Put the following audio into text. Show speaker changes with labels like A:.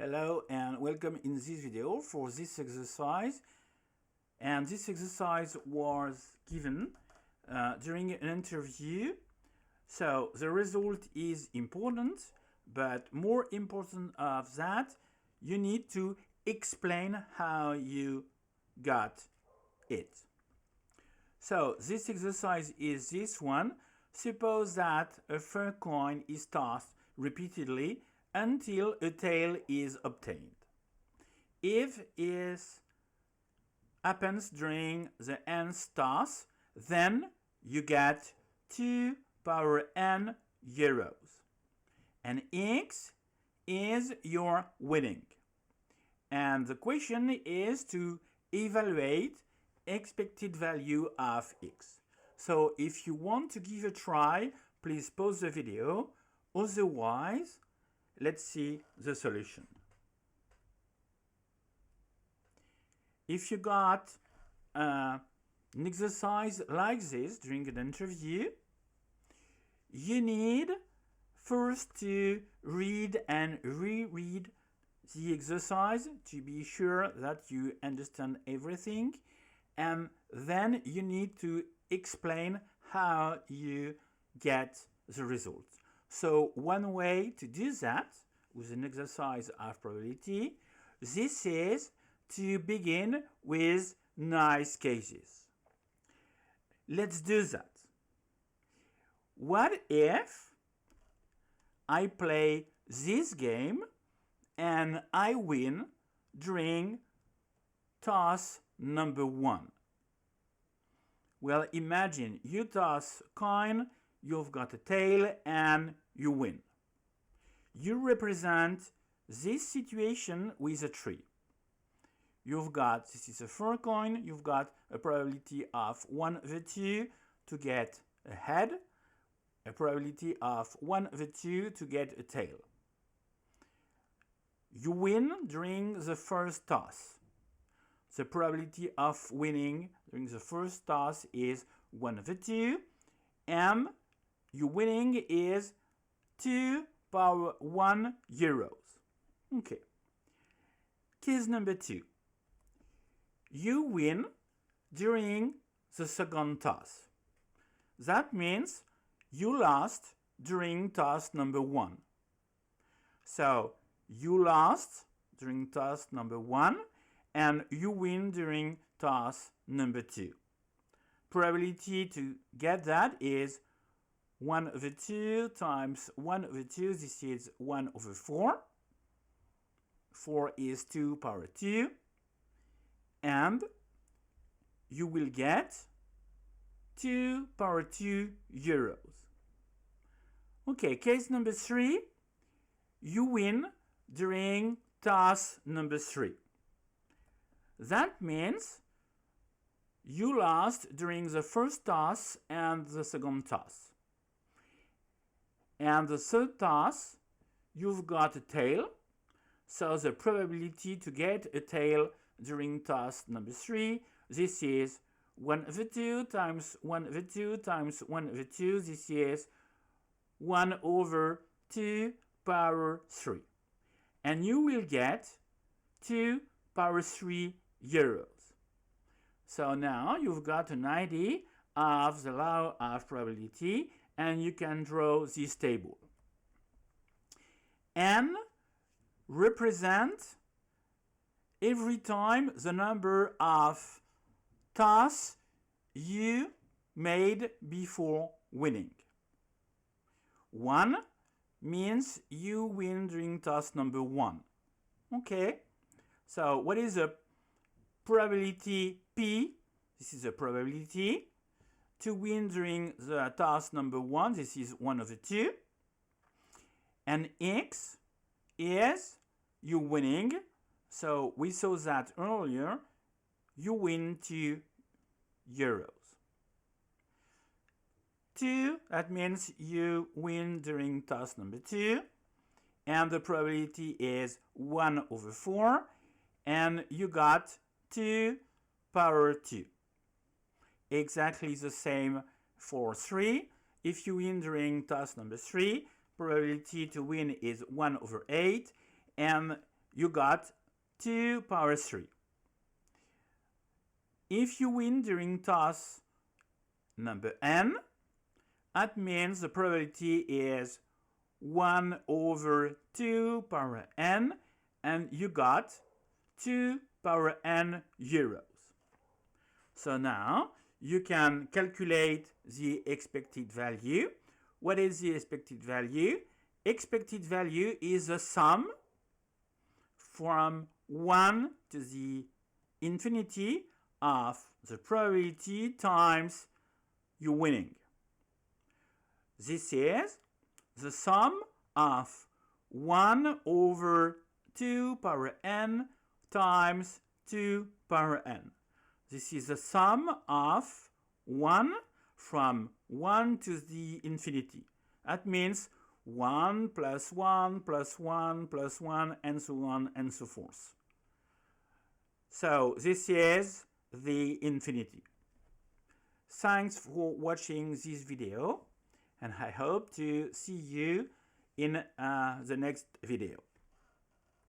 A: Hello and welcome in this video for this exercise. And this exercise was given during an interview. So the result is important, but more important of that, you need to explain how you got it. So this exercise is this one. Suppose that a fair coin is tossed repeatedly until a tail is obtained. If it happens during the nth toss, then you get 2 power n euros. And x is your winning. And the question is to evaluate expected value of x. So if you want to give a try, please pause the video. Otherwise, let's see the solution. If you got an exercise like this during an interview, you need first to read and reread the exercise to be sure that you understand everything, and then you need to explain how you get the results. So one way to do that with an exercise of probability, this is to begin with nice cases. Let's do that. What if I play this game and I win during toss number 1? Well, imagine you toss a coin, you've got a tail, and you win. You represent this situation with a tree. This is a fair coin, you've got a probability of 1/2 to get a head, a probability of 1/2 to get a tail. You win during the first toss. The probability of winning during the first toss is 1/2, and your winning is 2 power 1 euros. Okay. Case number 2. You win during the second toss. That means you lost during toss number 1. So you lost during toss number 1 and you win during toss number 2. Probability to get that is 1/2 times 1/2, this is 1/4. 4 is 2 power 2. And you will get 2 power 2 euros. Okay, case number 3. You win during toss number 3. That means you lost during the first toss and the second toss. And the third toss, you've got a tail. So the probability to get a tail during toss number 3, this is 1/2 times 1/2 times 1/2, this is 1/2 power 3. And you will get 2 power 3 euros. So now you've got an idea of the law of probability, and you can draw this table. N represent every time the number of toss you made before winning. 1 means you win during toss number 1. Okay, so what is the probability P? This is a probability to win during the toss number 1. This is 1/2. And X is you winning. So we saw that earlier. You win 2 euros. 2, that means you win during toss number 2. And the probability is 1/4. And you got 2 power 2. Exactly the same for 3. If you win during toss number 3, probability to win is 1/8, and you got 2 power 3. If you win during task number n, that means the probability is 1 over 2 power n, and you got 2 power n euros. So now you can calculate the expected value. What is the expected value? Expected value is the sum from 1 to the infinity of the probability times your winning. This is the sum of 1 over 2 power n times 2 power n. This is the sum of 1 from 1 to the infinity. That means 1 plus 1 plus 1 plus 1 and so on and so forth. So this is the infinity. Thanks for watching this video, and I hope to see you in the next video.